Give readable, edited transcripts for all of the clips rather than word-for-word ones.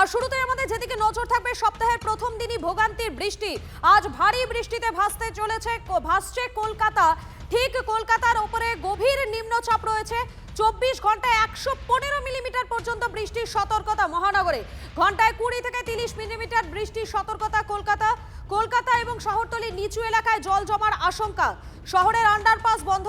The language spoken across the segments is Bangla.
আর শুরুতেই আমাদের যেদিকে নজর থাকবে, সপ্তাহের প্রথম দিনই ভোগান্তির বৃষ্টি। আজ ভারী বৃষ্টিতে ভাসছে কলকাতা। ঠিক কলকাতার উপরে গভীর নিম্নচাপ রয়েছে। 24 ঘন্টায় 115 মিলিমিটার পর্যন্ত বৃষ্টির সতর্কতা মহানগরে। ঘন্টায় 20 থেকে 30 মিলিমিটার বৃষ্টির সতর্কতা কলকাতা এবং শহরতলির নিচু এলাকায় জল জমার আশঙ্কা। শহরের আন্ডারপাস বন্ধ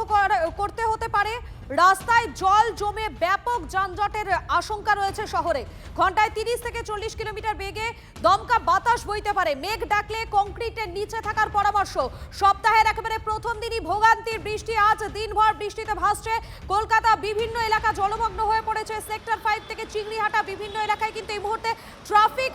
করতে হতে পারে। রাস্তায় জল জমে ব্যাপক যানজটের আশঙ্কা রয়েছে শহরে। ঘন্টায় 30 থেকে 40 কিলোমিটার বেগে দমকা বাতাস বইতে পারে। মেঘ ডাকলে কংক্রিটের নিচে থাকার পরামর্শ। সপ্তাহের একেবারে প্রথম দিনই ভোগান্তির বৃষ্টি। আজ দিনভর বৃষ্টিতে ভাসছে কলকাতা। বিভিন্ন এলাকা জলমগ্ন হয়ে পড়েছে। সেক্টর 5 থেকে চিংড়িহাটা বিভিন্ন এলাকায় কিন্তু এই মুহূর্তে ট্রাফিক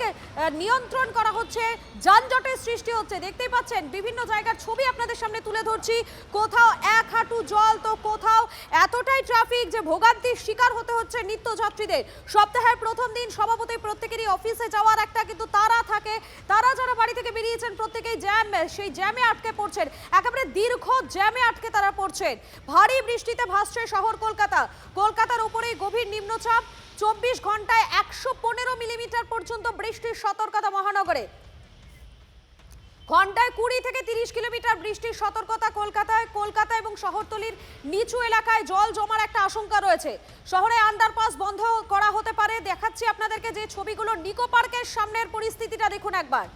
নিয়ন্ত্রণ করা হচ্ছে। যানজটের সৃষ্টি হচ্ছে। দেখতেই পাচ্ছেন বিভিন্ন জায়গার ছবি আপনাদের সামনে তুলে ধরছি। কোথাও এক হাঁটু জল, তো কোথাও এতটাই ট্রাফিক যে ভোগান্তির শিকার হতে হচ্ছে নিত্যযাত্রীদের। সপ্তাহের প্রথম দিন স্বভাবতই প্রত্যেকেরই অফিসে যাওয়ার একটা কিন্তু তাড়া থাকে। তারা যারা বাড়ি থেকে বেরিয়েছেন প্রত্যেকেই সেই জ্যামে আটকে পড়ছেন। একেবারে দীর্ঘ জ্যামে আটকে তারা পড়ছেন। ভারী বৃষ্টিতে ভাসছে শহর কলকাতার উপরেই গভীর নিম্নচাপ। 24 ঘন্টায় 115 মিলিমিটার পর্যন্ত বৃষ্টির সতর্কতা মহানগরে। ঘন্টায় 20 থেকে 30 কিলোমিটার বৃষ্টির সতর্কতা কলকাতা এবং শহরতলির নিচু এলাকায় জল জমার একটা আশঙ্কা রয়েছে। শহরে আন্ডারপাস বন্ধ করা হতে পারে। দেখাচ্ছি আপনাদেরকে যে ছবিগুলো। নিকো পার্কের সামনের পরিস্থিতিটা দেখুন একবার।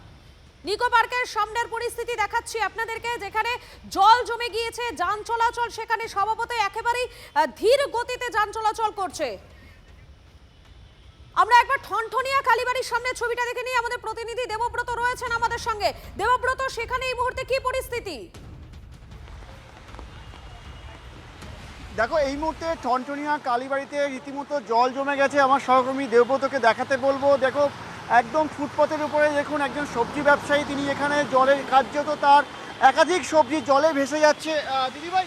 নিকো পার্কের সামনের পরিস্থিতি দেখাচ্ছি আপনাদেরকে, যেখানে জল জমে গিয়েছে। যান চলাচল সেখানে স্বভাবতই একেবারেই ধীর গতিতে যান চলাচল করছে। আমরা একবার ঠনঠনিয়া কালীবাড়ির সামনে ছবিটা দেখে নিই। আমাদের প্রতিনিধি দেবব্রত রয়েছেন আমাদের সঙ্গে। দেবব্রত, সেখানে এই মুহূর্তে কি পরিস্থিতি? দেখো, এই মুহূর্তে ঠনঠনিয়া কালীবাড়িতে রীতিমতো জল জমে গেছে। আমার সহকর্মী দেবব্রতকে দেখাতে বলবো। দেখো, একদম ফুটপাতের উপরে দেখুন একজন সবজি ব্যবসায়ী, তিনি এখানে জলের কার্যত তার একাধিক সবজি জলে ভেসে যাচ্ছে। দিদিভাই,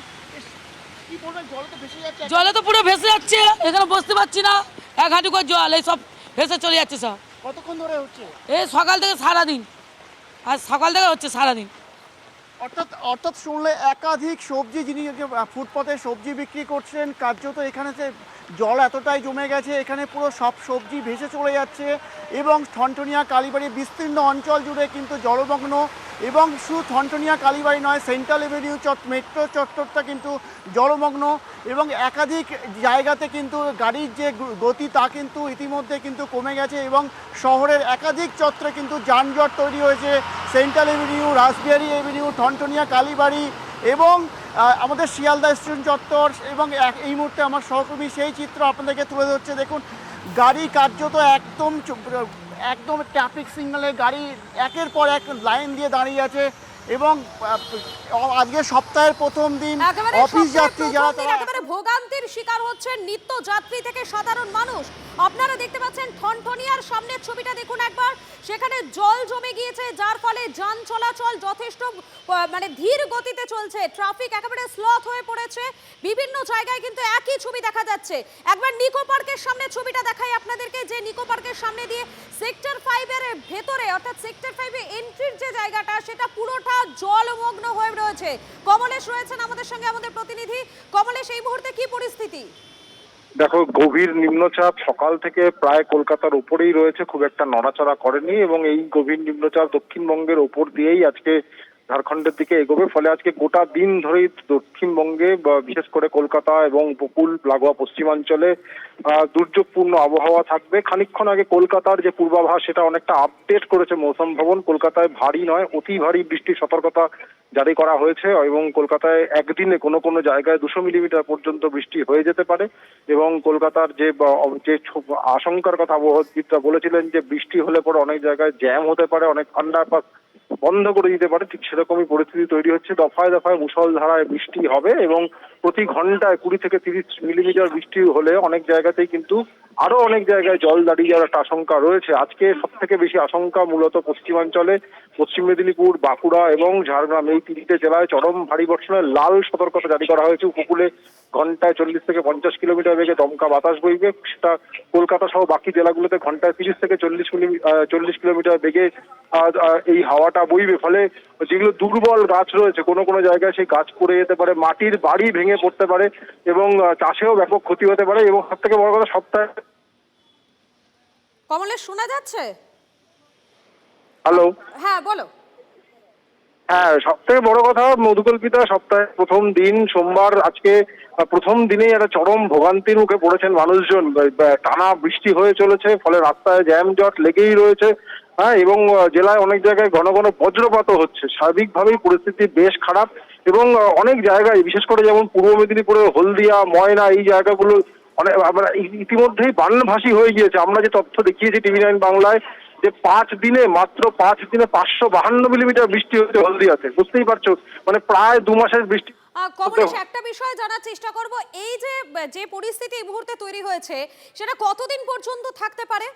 কি বলবেন? জলে তো ভেসে যাচ্ছে। জলে তো পুরো ভেসে যাচ্ছে, এখানে বসতে পারছি না। এক হাঁটু করে জল, এই সব ভেসে চলে যাচ্ছে সব। কতক্ষণ ধরে হচ্ছে? এই সকাল থেকে সারাদিন, আর সকাল থেকে হচ্ছে সারাদিন। অর্থাৎ শুনলে একাধিক সবজি, যিনি ফুটপাতে সবজি বিক্রি করছেন, কার্যত এখানে যে জল এতটাই জমে গেছে, এখানে পুরো সব সবজি ভেসে চলে যাচ্ছে। এবং ঠনঠনিয়া কালীবাড়ি বিস্তীর্ণ অঞ্চল জুড়ে কিন্তু জলমগ্ন। এবং শুধু ঠনঠনিয়া কালীবাড়ি নয়, সেন্ট্রাল এভিনিউ মেট্রো চত্বরটা কিন্তু জলমগ্ন। এবং একাধিক জায়গাতে কিন্তু গাড়ির যে গতি তা কিন্তু ইতিমধ্যে কিন্তু কমে গেছে। এবং শহরের একাধিক চত্বরে কিন্তু যানজট তৈরি হয়েছে। Central avenue, Rashbehari avenue, Thanthania Kalibari এবং আমাদের শিয়ালদা স্টেশন চত্বর। এবং এই মুহূর্তে আমার সহকর্মী সেই চিত্র আপনাদেরকে তুলে ধরছে। দেখুন, গাড়ি কার্যত একদম ট্রাফিক সিগন্যালে গাড়ি একের পর এক লাইন দিয়ে দাঁড়িয়ে আছে। এবং আজকে সপ্তাহের প্রথম দিন অফিস যাত্রী যারা একেবারে ভোগান্তির শিকার হচ্ছেন নিত্যযাত্রী থেকে সাধারণ মানুষ। আপনারা দেখতে পাচ্ছেন ঠনঠনিয়ার সামনের ছবিটা দেখুন একবার। সেখানে জল জমে গিয়েছে, যার ফলে যান চলাচল যথেষ্ট ধীর গতিতে চলছে। ট্রাফিক একেবারে স্লথ হয়ে পড়েছে। বিভিন্ন জায়গায় কিন্তু একই ছবি দেখা যাচ্ছে। একবার নিকো পার্কের সামনে ছবিটা দেখাই আপনাদেরকে, যে নিকো পার্কের সামনে দিয়ে সেক্টর 5 এর ভেতরে, অর্থাৎ সেক্টর 5 এ এন্ট্রির যে জায়গাটা, সেটা পুরোটা জলমগ্ন হয়ে রয়েছে। কমলেশ রয়েছেন আমাদের সঙ্গে, আমাদের প্রতিনিধি। কমলেশ, এই মুহূর্তে কি পরিস্থিতি? দেখো, গভীর নিম্নচাপ সকাল থেকে প্রায় কলকাতার উপরেই রয়েছে, খুব একটা নড়াচড়া করেনি। এবং এই গভীর নিম্নচাপ দক্ষিণবঙ্গের ওপর দিয়েই আজকে ঝাড়খণ্ডের দিকে এগোবে। ফলে আজকে গোটা দিন ধরেই দক্ষিণবঙ্গে, বিশেষ করে কলকাতা এবং উপকূল লাগোয়া পশ্চিমাঞ্চলে দুর্যোগপূর্ণ আবহাওয়া থাকবে। খানিকক্ষণ আগে কলকাতার যে পূর্বাভাস, সেটা অনেকটা আপডেট করেছে মৌসুম ভবন। কলকাতায় ভারী নয়, অতি ভারী বৃষ্টির সতর্কতা জারি করা হয়েছে। এবং কলকাতায় একদিনে কোনো কোনো জায়গায় 200 মিলিমিটার পর্যন্ত বৃষ্টি হয়ে যেতে পারে। এবং কলকাতার যে আশঙ্কার কথা আবহাওয়াবিদরা বলেছিলেন, যে বৃষ্টি হলে পরে অনেক জায়গায় জ্যাম হতে পারে, অনেক আন্ডারপাস বন্ধ করে দিতে পারে, ঠিক সেরকমই পরিস্থিতি তৈরি হচ্ছে। দফায় দফায় মুষলধারায় বৃষ্টি হবে এবং প্রতি ঘন্টায় 20 থেকে 30 মিলিমিটার বৃষ্টি হলে অনেক জায়গাতেই কিন্তু আরো অনেক জায়গায় জল দাঁড়িয়ে যাওয়ার একটা আশঙ্কা রয়েছে। আজকে সব থেকে বেশি আশঙ্কা মূলত পশ্চিমাঞ্চলে, পশ্চিম মেদিনীপুর, বাঁকুড়া এবং ঝাড়গ্রাম, এই তিনটে জেলায় চরম ভারী বর্ষণের লাল সতর্কতা জারি করা হয়েছে। উপকূলে ঘন্টায় 40 থেকে 50 কিলোমিটার বেগে দমকা বাতাস বইবে। সেটা কলকাতা সহ বাকি জেলাগুলোতে ঘন্টায় 30 থেকে 40 কিলোমিটার বেগে এই হাওয়াটা বইবে। ফলে যেগুলো দুর্বল গাছ রয়েছে, কোনো কোনো জায়গায় সেই গাছ পড়ে যেতে পারে, মাটির বাড়ি ভেঙে পড়তে পারে এবং চাষেও ব্যাপক ক্ষতি হতে পারে। এবং সব থেকে বড় কথা, সপ্তাহে কমলেশ শোনা যাচ্ছে? হ্যালো। হ্যাঁ বলো। হ্যাঁ, সব থেকে বড় কথা মধুকল্পিতা সপ্তাহের প্রথম দিন সোমবার, আজকে প্রথম দিনেই একটা চরম ভোগান্তির মুখে পড়েছেন মানুষজন। টানা বৃষ্টি হয়ে চলেছে, ফলে রাস্তায় জ্যাম জট লেগেই রয়েছে। হ্যাঁ, এবং জেলায় অনেক জায়গায় ঘন ঘন বজ্রপাতও হচ্ছে। সার্বিকভাবেই পরিস্থিতি বেশ খারাপ এবং অনেক জায়গায়, বিশেষ করে যেমন পূর্ব মেদিনীপুরের হলদিয়া, ময়না, এই জায়গাগুলো অনেক আমরা ইতিমধ্যেই বানভাসী হয়ে গিয়েছে। আমরা যে তথ্য দেখিয়েছি টিভি9 বাংলায়, যে 5 দিনে, মাত্র 5 দিনে 552 মিলিমিটার বৃষ্টি হয়েছে হলদিয়াতে। বুঝতেই পারছো, মানে প্রায় 2 মাসের বৃষ্টি। কমলেশ, একটা বিষয় জানার চেষ্টা করব, এই যে পরিস্থিতি এই মুহূর্তে তৈরি হয়েছে সেটা কতদিন পর্যন্ত থাকতে পারে?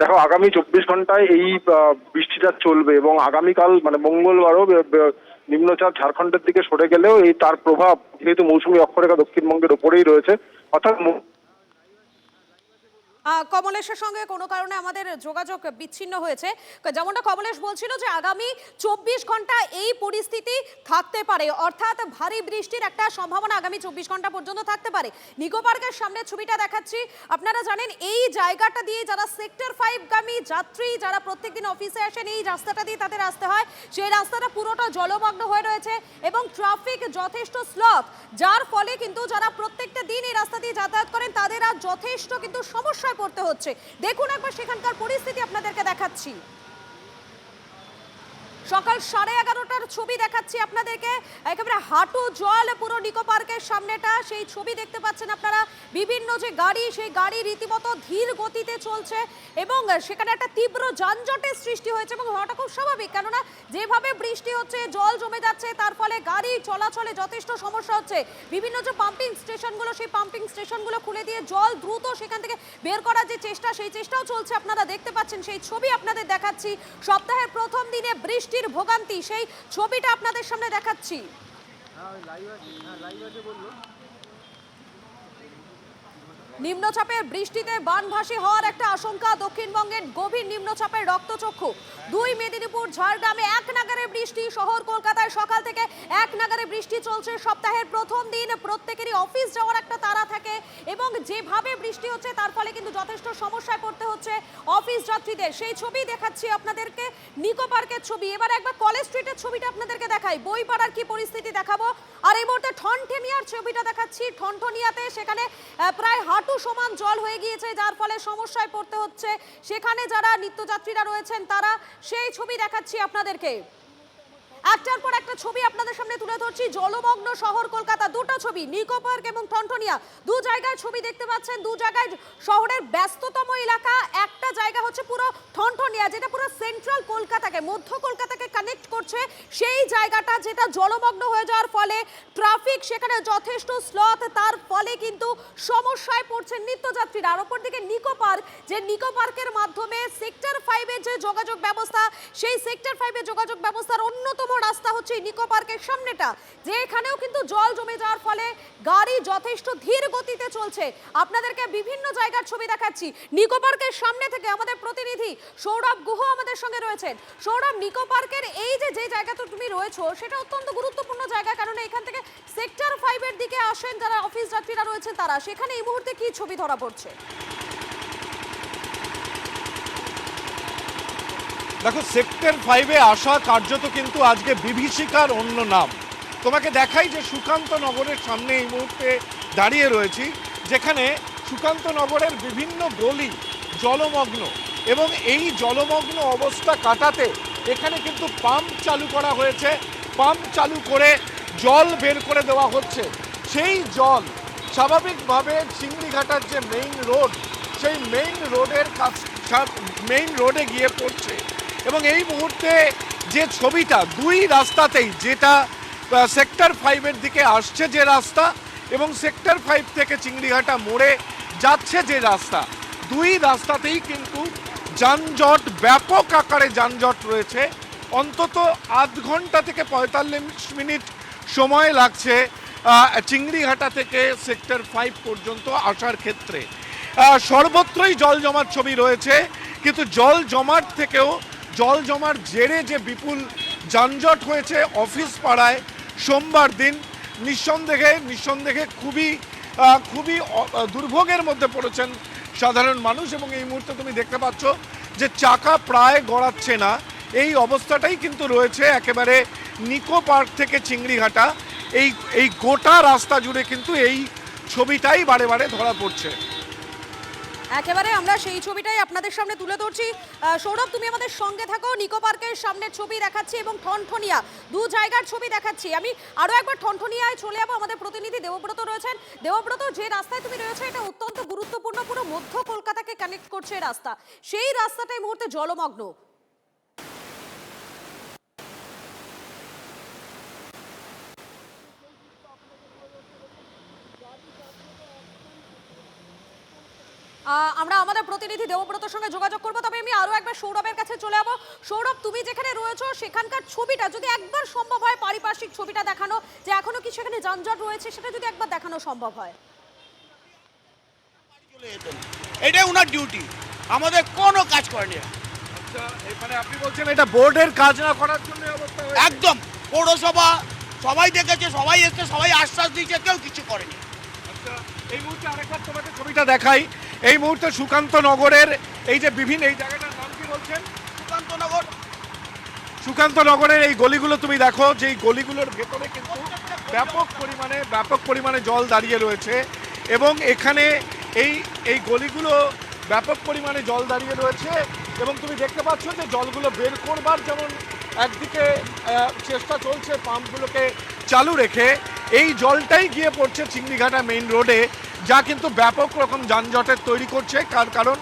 দেখো, আগামী 24 ঘন্টায় এই বৃষ্টিটা চলবে এবং আগামীকাল মানে মঙ্গলবারও নিম্নচাপ ঝাড়খণ্ডের দিকে সরে গেলেও এই তার প্রভাব যেহেতু মৌসুমী অক্ষরেখা দক্ষিণবঙ্গের ওপরেই রয়েছে, অর্থাৎ কমলেশের সঙ্গে কোনো কারণে আমাদের যোগাযোগ বিচ্ছিন্ন হয়েছে। যেমনটা কমলেশ বলছিল যে আগামী 24 ঘন্টা এই পরিস্থিতি থাকতে পারে, অর্থাৎ ভারী বৃষ্টির একটা সম্ভাবনা আগামী 24 ঘন্টা পর্যন্ত থাকতে পারে। নিকো পার্কের সামনে ছবিটা দেখাচ্ছি। আপনারা জানেন এই জায়গাটা দিয়ে যারা সেক্টর 5 গামী যাত্রী, যারা প্রত্যেকদিন অফিসে আসেন এই রাস্তাটা দিয়ে তাদের আসতে হয়, সেই রাস্তাটা পুরোটা জলমগ্ন হয়ে রয়েছে এবং ট্রাফিক যথেষ্ট স্লথ, যার ফলে কিন্তু যারা প্রত্যেকটা দিন এই রাস্তা দিয়ে যাতায়াত করেন তাদের আর যথেষ্ট কিন্তু সমস্যা পড়তে হচ্ছে। দেখুন একবার সেখানকার পরিস্থিতি আপনাদেরকে দেখাচ্ছি। সকাল 11:30টার ছবি দেখাচ্ছি আপনাদেরকে। একেবারে হাঁটু জল পুরো নিকো পার্কের সামনেটা, সেই ছবি দেখতে পাচ্ছেন আপনারা। বিভিন্ন যে গাড়ি, সেই গাড়ি রীতিমতো ধীর গতিতে চলছে এবং সেখানে একটা তীব্র যানজটের সৃষ্টি হয়েছে এবং হওয়াটা খুব স্বাভাবিক, কেননা যেভাবে বৃষ্টি হচ্ছে, জল জমে যাচ্ছে, তার ফলে গাড়ি চলাচলে যথেষ্ট সমস্যা হচ্ছে। বিভিন্ন যে পাম্পিং স্টেশনগুলো, সেই পাম্পিং স্টেশনগুলো খুলে দিয়ে জল দ্রুত সেখান থেকে বের করার যে চেষ্টা, সেই চেষ্টাও চলছে। আপনারা দেখতে পাচ্ছেন, সেই ছবি আপনাদের দেখাচ্ছি। সপ্তাহের প্রথম দিনে বৃষ্টি ভোগান্তি, সেই ছবিটা আপনাদের সামনে দেখাচ্ছি। নিম্নচাপের বৃষ্টিতে বানভাসী হওয়ার একটা আশঙ্কা। দক্ষিণবঙ্গের গভীর নিম্নচাপের রক্তচক্ষু। 2 মেদিনীপুর, ঝাড়গ্রামে এক নাগারে বৃষ্টি। শহর কলকাতায় সকাল থেকে এক নাগারে বৃষ্টি চলছে। সপ্তাহের প্রথম দিন, প্রত্যেকেরই অফিস যাওয়ার একটা তাড়া থাকে এবং যেভাবে বৃষ্টি হচ্ছে তার ফলে কিন্তু যথেষ্ট সমস্যায় পড়তে হচ্ছে অফিস যাত্রীদের। সেই ছবি দেখাচ্ছি আপনাদেরকে, নিকো পার্কের ছবি। এবার একবার কলেজ স্ট্রিটের ছবিটা আপনাদেরকে দেখাই, বইপাড়ার কি পরিস্থিতি দেখাবো। আর এই মুহূর্তে ঠনঠনিয়ার ছবিটা দেখাচ্ছি। ঠনঠনিয়াতে সেখানে প্রায় হাঁটু সমান জল হয়ে গিয়েছে, যার ফলে সমস্যায় পড়তে হচ্ছে সেখানে যারা নিত্যযাত্রীরা রয়েছেন তারা। সেই ছবি দেখাচ্ছি আপনাদেরকে। একটার পর একটা ছবি আপনাদের সামনে তুলে ধরছি। জলমগ্ন শহর কলকাতা, দুটো ছবি, নিকো পার্ক এবং ঠনঠনিয়া, দু জায়গায় ছবি দেখতে পাচ্ছেন। দু জায়গায় শহরের ব্যস্ততম এলাকা। একটা জায়গা হচ্ছে পুরো ঠনঠনিয়া, যেটা পুরো সেন্ট্রাল কলকাতাকে, মধ্য কলকাতাকে কানেক্ট করছে। সেই জায়গাটা যেটা জলমগ্ন হয়ে যাওয়ার ফলে ট্রাফিক সেখানে যথেষ্ট স্লথ, তার ফলে কিন্তু সমস্যায় পড়ছেন নিত্যযাত্রীরা। আর ওপর দিকে নিকো পার্ক, যে নিকো পার্কের মাধ্যমে সেক্টর 5-এর যে যোগাযোগ ব্যবস্থা, সেই সেক্টর 5-এর যোগাযোগ ব্যবস্থার অন্যতম রাস্তা হচ্ছে নিকো পার্কের সামনেটা, যে এখানেও কিন্তু জল জমে যাওয়ার ফলে গাড়ি যথেষ্ট ধীর গতিতে চলছে। আপনাদেরকে বিভিন্ন জায়গার ছবি দেখাচ্ছি। নিকো পার্কের সামনে থেকে আমাদের প্রতিনিধি সৌরভ গুহ আমাদের সঙ্গে রয়েছেন। সৌরভ, নিকো পার্কের এই যে জায়গাতে তুমি রয়েছো সেটা অত্যন্ত গুরুত্বপূর্ণ জায়গা, কারণ এখান থেকে সেক্টর 5-এর দিকে আসেন যারা অফিস যাত্রীরা রয়েছেন তারা। সেখানে এই মুহূর্তে কি ছবি ধরা পড়ছে? দেখো, সেক্টর 5-এ আসা কার্যত কিন্তু আজকে বিভীষিকার অন্য নাম। তোমাকে দেখাই যে সুকান্ত নগরের সামনে এই মুহূর্তে দাঁড়িয়ে রয়েছি, যেখানে সুকান্ত নগরের বিভিন্ন গলি জলমগ্ন এবং এই জলমগ্ন অবস্থা কাটাতে এখানে কিন্তু পাম্প চালু করা হয়েছে। পাম্প চালু করে জল বের করে দেওয়া হচ্ছে। সেই জল স্বাভাবিকভাবে চিংড়িঘাটার যে মেইন রোড, সেই মেইন রোডে গিয়ে পড়ছে এবং এই মুহূর্তে যে ছবিটা, দুই রাস্তাতেই, যেটা সেক্টর 5-এর দিকে আসছে যে রাস্তা এবং সেক্টর 5 থেকে চিংড়িঘাটা মোড়ে যাচ্ছে যে রাস্তা, দুই রাস্তাতেই কিন্তু যানজট, ব্যাপক আকারে যানজট রয়েছে। অন্তত আধ ঘন্টা থেকে 45 মিনিট সময় লাগছে চিংড়িঘাটা থেকে সেক্টর 5 পর্যন্ত আসার ক্ষেত্রে। সর্বত্রই জল জমার ছবি রয়েছে, কিন্তু জল জমার থেকেও জল জমার জেরে যে বিপুল যানজট হয়েছে অফিস পাড়ায় সোমবার দিন, নিঃসন্দেহে খুবই দুর্ভোগের মধ্যে পড়েছেন সাধারণ মানুষ। এবং এই মুহূর্তে তুমি দেখতে পাচ্ছ যে চাকা প্রায় গড়াচ্ছে না, এই অবস্থাটাই কিন্তু রয়েছে একেবারে নিকো পার্ক থেকে চিংড়িঘাটা। এই গোটা রাস্তা জুড়ে কিন্তু এই ছবিটাই বারে বারে ধরা পড়ছে। একেবারে আমরা সেই ছবিটাই আপনাদের সামনে তুলে ধরছি। সৌরভ, তুমি আমাদের সঙ্গে থাকো। নিকো পার্কের সামনের ছবি দেখাচ্ছি এবং ঠনঠনিয়া দু জায়গার ছবি দেখাচ্ছি। আমি আরো একবার ঠনঠনিয়ায় চলে যাবো। আমাদের প্রতিনিধি দেবব্রত রয়েছেন। দেবব্রত, যে রাস্তায় তুমি রয়েছে এটা অত্যন্ত গুরুত্বপূর্ণ, পুরো মধ্য কলকাতাকে কানেক্ট করছে এই রাস্তা। সেই রাস্তাটা এই মুহূর্তে জলমগ্ন। আমরা আমাদের প্রতিনিধি দেবব্রতর সঙ্গে যোগাযোগ করবো। তবে আমি আরো একবার সৌরভের কাছে চলে যাবো। সৌরভ, তুমি যেখানে রয়েছো সেখানকার ছবিটা যদি একবার সম্ভব হয়, পারিপার্শ্বিক ছবিটা দেখানো, যে এখনো কি সেখানে যানজট রয়েছে সেটা যদি একবার দেখানো সম্ভব হয়। এটাই ওনার ডিউটি, আমাদের কোনো কাজ করেনি। আচ্ছা, এখানে আপনি বলছেন এটা বোর্ডের কাজ না করার জন্য অবস্থা হয়েছে? একদম, পৌরসভা সবাই দেখেছে, সবাই এসছে, সবাই আশ্বাস দিয়েছে, কেউ কিছু করেনি। আচ্ছা, এই মুহূর্তে আরেকবার তোমাকে ছবিটা দেখাই। এই মুহূর্তে সুকান্ত নগরের এই যে বিভিন্ন, এই জায়গাটার নাম কি বলছেন? সুকান্তনগর। সুকান্ত নগরের এই গলিগুলো তুমি দেখো, যে এই গলিগুলোর ভেতরে কিন্তু ব্যাপক পরিমাণে জল দাঁড়িয়ে রয়েছে। এবং এখানে এই গলিগুলো ব্যাপক পরিমাণে জল দাঁড়িয়ে রয়েছে। এবং তুমি দেখতে পাচ্ছ যে জলগুলো বের করবার যেমন একদিকে চেষ্টা চলছে পাম্পগুলোকে চালু রেখে, এই জলটাই গিয়ে পড়ছে চিংড়িঘাটা মেইন রোডে, যা কিন্তু ব্যাপক রকম যানজটের তৈরি করছে। কারণ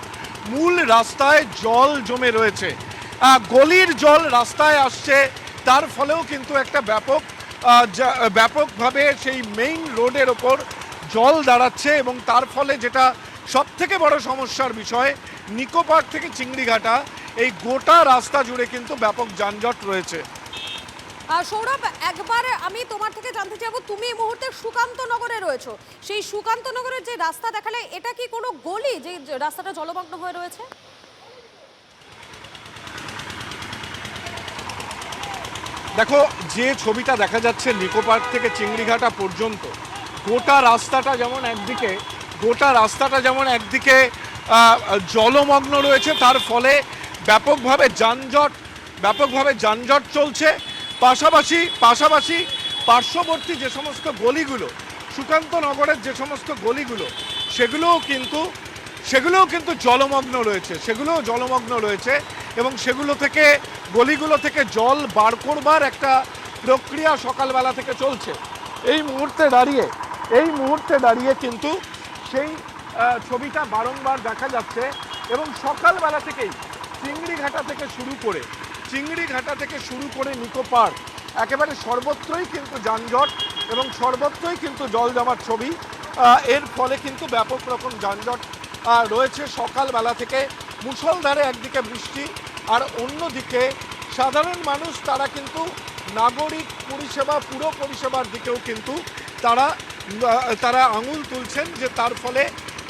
মূল রাস্তায় জল জমে রয়েছে, গলির জল রাস্তায় আসছে, তার ফলেও কিন্তু একটা ব্যাপকভাবে সেই মেইন রোডের ওপর জল দাঁড়াচ্ছে। এবং তার ফলে যেটা সবথেকে বড় সমস্যার বিষয়, নিকো পার্ক থেকে চিংড়িঘাটা এই গোটা রাস্তা জুড়ে কিন্তু ব্যাপক যানজট রয়েছে। সৌরভ, একবার আমি তোমার থেকে জানতে চাইবো, তুমি এই মুহূর্তে সুকান্ত নগরে রয়েছো। সেই সুকান্ত নগরের যে রাস্তা দেখালে, এটা কি কোনো গলি যে রাস্তাটা জলমগ্ন হয়ে রয়েছে? দেখো, যে ছবিটা দেখা যাচ্ছে নিকো পার্ক থেকে চিংড়িঘাটা পর্যন্ত, গোটা রাস্তাটা যেমন একদিকে জলমগ্ন রয়েছে, তার ফলে ব্যাপকভাবে যানজট চলছে। পাশাপাশি পার্শ্ববর্তী যে সমস্ত গলিগুলো, সুকান্ত নগরের যে সমস্ত গলিগুলো, সেগুলোও কিন্তু জলমগ্ন রয়েছে। এবং গলিগুলো থেকে জল বার করবার একটা প্রক্রিয়া সকালবেলা থেকে চলছে। এই মুহূর্তে দাঁড়িয়ে কিন্তু সেই ছবিটা বারংবার দেখা যাচ্ছে। এবং সকালবেলা থেকেই চিংড়িঘাটা থেকে শুরু করে নিকো পার্ক একেবারে সর্বত্রই কিন্তু যানজট এবং সর্বত্রই কিন্তু জল জমার ছবি। এর ফলে কিন্তু ব্যাপক রকম যানজট রয়েছে সকালবেলা থেকে। মুষলধারে একদিকে বৃষ্টি, আর অন্যদিকে সাধারণ মানুষ তারা কিন্তু নাগরিক পরিষেবা, পুর পরিষেবার দিকেও কিন্তু তারা আঙুল তুলছেন, যে তার ফলে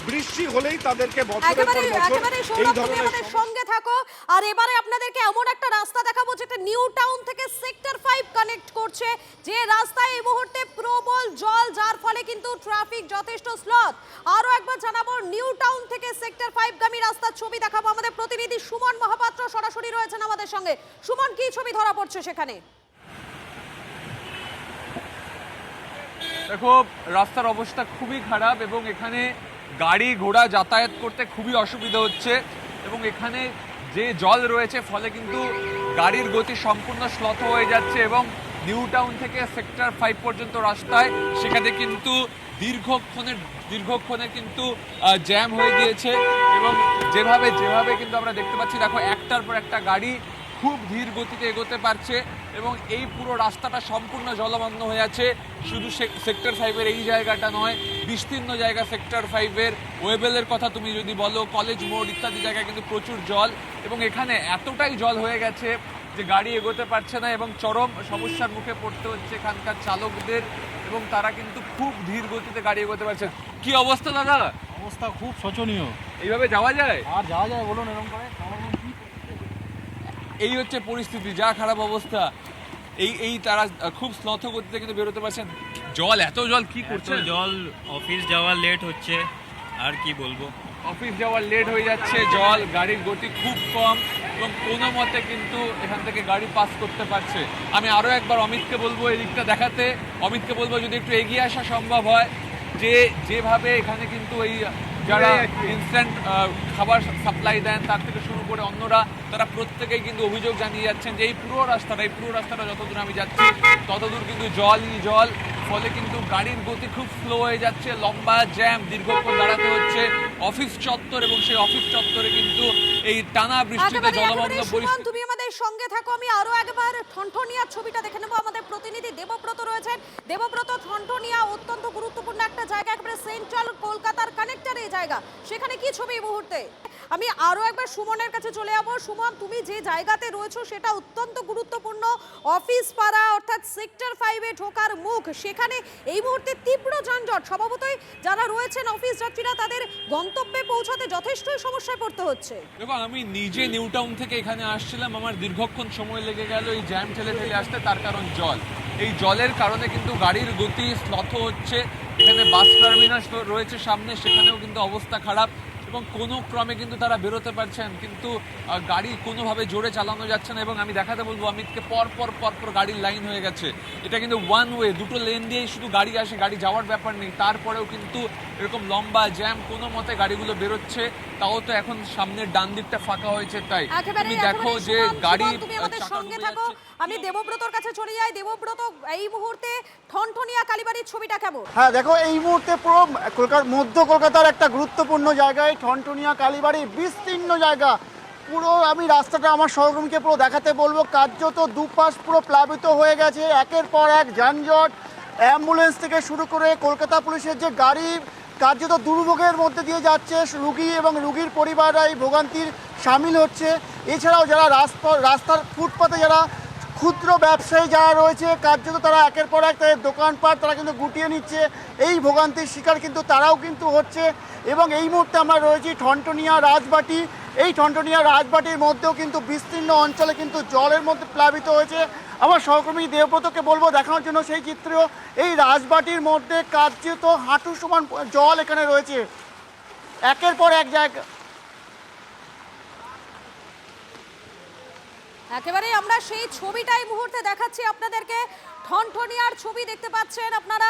বৃষ্টি হলেই তাদেরকে বছরের পর বছর এই ধরনের সঙ্গে থাকো। আর এবারে আপনাদেরকে এমন একটা রাস্তা দেখাবো যেটা নিউ টাউন থেকে সেক্টর 5 কানেক্ট করছে, যে রাস্তায় এই মুহূর্তে প্রবল জল, যার ফলে কিন্তু ট্রাফিক যথেষ্ট স্লথ। আরো একবার জানাবো, নিউ টাউন থেকে সেক্টর 5 গামী রাস্তার ছবি দেখাবো। আমাদের প্রতিনিধি সুমন মহাপাত্র সরাসরি রয়েছেন আমাদের সঙ্গে। সুমন, কি ছবি ধরা পড়ছে সেখানে? দেখো, রাস্তার অবস্থা খুবই খারাপ এবং এখানে গাড়ি ঘোড়া যাতায়াত করতে খুবই অসুবিধা হচ্ছে। এবং এখানে যে জল রয়েছে ফলে কিন্তু গাড়ির গতি সম্পূর্ণ শ্লথ হয়ে যাচ্ছে। এবং নিউ টাউন থেকে সেক্টর 5 পর্যন্ত রাস্তায় সেখানে কিন্তু দীর্ঘক্ষণের কিন্তু জ্যাম হয়ে গিয়েছে। এবং যেভাবে কিন্তু আমরা দেখতে পাচ্ছি, দেখো একটার পর একটা গাড়ি খুব ধীর গতিতে এগোতে পারছে এবং এই পুরো রাস্তাটা সম্পূর্ণ জলমগ্ন হয়ে আছে। শুধু সেক্টর 5-এর এই জায়গাটা নয়, বিস্তীর্ণ জায়গা সেক্টর 5-এর, ওয়েবেলের কথা তুমি যদি বলো, কলেজ মোড় ইত্যাদি জায়গায় কিন্তু প্রচুর জল। এবং এখানে এতটাই জল হয়ে গেছে যে গাড়ি এগোতে পারছে না এবং চরম সমস্যার মুখে পড়তে হচ্ছে এখানকার চালকদের। এবং তারা কিন্তু খুব ধীর গতিতে গাড়ি এগোতে পারছে। কি অবস্থা দাদা? অবস্থা খুব শোচনীয়। এইভাবে যাওয়া যায়? আর যাওয়া যায় বলুন এরকম করে? এই হচ্ছে পরিস্থিতি, যা খারাপ অবস্থা। এই তারা খুব স্লথ গতিতে কিন্তু বেরোতে পারছেন। এত জল কি করছে? জল, অফিস যাওয়া লেট হচ্ছে, আর কি বলবো। অফিস যাওয়ার লেট হয়ে যাচ্ছে, জল, গাড়ির গতি খুব কম এবং কোনো মতে কিন্তু এখান থেকে গাড়ি পাস করতে পারছে। আমি আরও একবার অমিতকে বলবো এই দিকটা দেখাতে, অমিতকে বলবো যদি একটু এগিয়ে আসা সম্ভব হয়, যে যেভাবে এখানে কিন্তু এই যারা ইনস্ট্যান্ট খাবার সাপ্লাই দেন তার থেকে শুরু করে অন্যরা, তারা প্রত্যেকেই কিন্তু অভিযোগ জানিয়ে যাচ্ছেন যে এই পুরো রাস্তাটা যতদূর আমি যাচ্ছি ততদূর কিন্তু জলই জল। ফলে কিন্তু গাড়ির গতি খুব স্লো হয়ে যাচ্ছে, লম্বা জ্যাম, দীর্ঘক্ষণ দাঁড়াতে হচ্ছে অফিস চত্বর, এবং সেই অফিস চত্বরে কিন্তু এই টানা বৃষ্টিতে জলমগ্ন সুমন, পরিস্থিতি। তুমি আমাদের সঙ্গে থাকো, আমি আরো একবার ঠনঠনিয়ার ছবিটা দেখে নেবো। আমাদের প্রতিনিধি দেবব্রত রয়েছেন। দেবব্রত, ঠনঠনিয়া অত্যন্ত গুরুত্বপূর্ণ একটা জায়গা, একেবারে সেন্ট্রাল কলকাতার কানেক্টর এই জায়গা, সেখানে কি ছবি এই মুহূর্তে? আমি আরো একবার সুমনের কাছে চলে যাবো। সুমন, তুমি যে জায়গাতে রয়েছো সেটা অত্যন্ত গুরুত্বপূর্ণ, অফিস পাড়া অর্থাৎ সেক্টর 5-এ ঢোকার মুখ, সেখানে এই মুহূর্তে তীব্র যানজট। স্বভাবতই যারা রয়েছেন অফিস যাত্রীরা, তাদের গন্তব্যে পৌঁছাতে যথেষ্টই সমস্যায় পড়তে হচ্ছে। দেখো, আমি নিজে নিউ টাউন থেকে এখানে আসছিলাম, আমার দীর্ঘক্ষণ সময় লেগে গেল এই জ্যাম ঠেলে আসতে, তার কারণ জল। এই জলের কারণে কিন্তু গাড়ির গতি স্লথ হচ্ছে। এখানে বাস টার্মিনাস রয়েছে সামনে, সেখানেও কিন্তু অবস্থা খারাপ এবং কোনো ক্রমে কিন্তু তারা বেরোতে পারছেন, কিন্তু গাড়ি কোনোভাবে জোরে চালানো যাচ্ছে না। এবং আমি দেখাতে বলবো অমিতকে, পর গাড়ির লাইন হয়ে গেছে। এটা কিন্তু ওয়ান ওয়ে, দুটো লেন দিয়েই শুধু গাড়ি আসে, গাড়ি যাওয়ার ব্যাপার নেই। তারপরেও কিন্তু এরকম লম্বা জ্যাম, কোনো মতে গাড়িগুলো বেরোচ্ছে, তাও তো এখন সামনের ডান দিকটা ফাঁকা হয়েছে। তাই তুমি দেখো যে গাড়ি, তুমি আমাদের সঙ্গে থাকো, আমি দেবব্রতর কাছে চলে যাই। দেবব্রত, এই মুহূর্তে ঠনঠনিয়া কালীবাড়ির ছবিটা কেমন? হ্যাঁ দেখো, এই মুহূর্তে পুরো মধ্য কলকাতার একটা গুরুত্বপূর্ণ জায়গায় ঠনঠনিয়া কালীবাড়ি, বিস্তীর্ণ জায়গা পুরো। আমি রাস্তাটা আমার সহকর্মীকে পুরো দেখাতে বলবো, কার্যত দুপাশ পুরো প্লাবিত হয়ে গেছে, একের পর এক যানজট, অ্যাম্বুলেন্স থেকে শুরু করে কলকাতা পুলিশের যে গাড়ি কার্যত দুর্ভোগের মধ্যে দিয়ে যাচ্ছে, রুগী এবং রুগীর পরিবাররা এই ভোগান্তির সামিল হচ্ছে। এছাড়াও যারা রাস্তার ফুটপাতে যারা ক্ষুদ্র ব্যবসায়ী যারা রয়েছে, কার্যত তারা একের পর এক তাদের দোকানপাট তারা কিন্তু গুটিয়ে নিচ্ছে, এই ভোগান্তির শিকার কিন্তু তারাও কিন্তু হচ্ছে। এবং এই মুহূর্তে আমরা রয়েছি ঠনঠনিয়া রাজবাটি। এই ঠনঠনিয়া রাজবাটির মধ্যেও কিন্তু বিস্তীর্ণ অঞ্চলে কিন্তু জলের মধ্যে প্লাবিত হয়েছে। আমার সহকর্মী দেবব্রতকে বলবো দেখানোর জন্য সেই চিত্র। এই রাজবাটির মধ্যে কার্যত হাঁটু সমান জল এখানে রয়েছে, একের পর এক জায়গা। একেবারে আমরা সেই ছবিটাই মুহূর্তে দেখাচ্ছি আপনাদেরকে, ঠনঠনিয়ার ছবি দেখতে পাচ্ছেন আপনারা।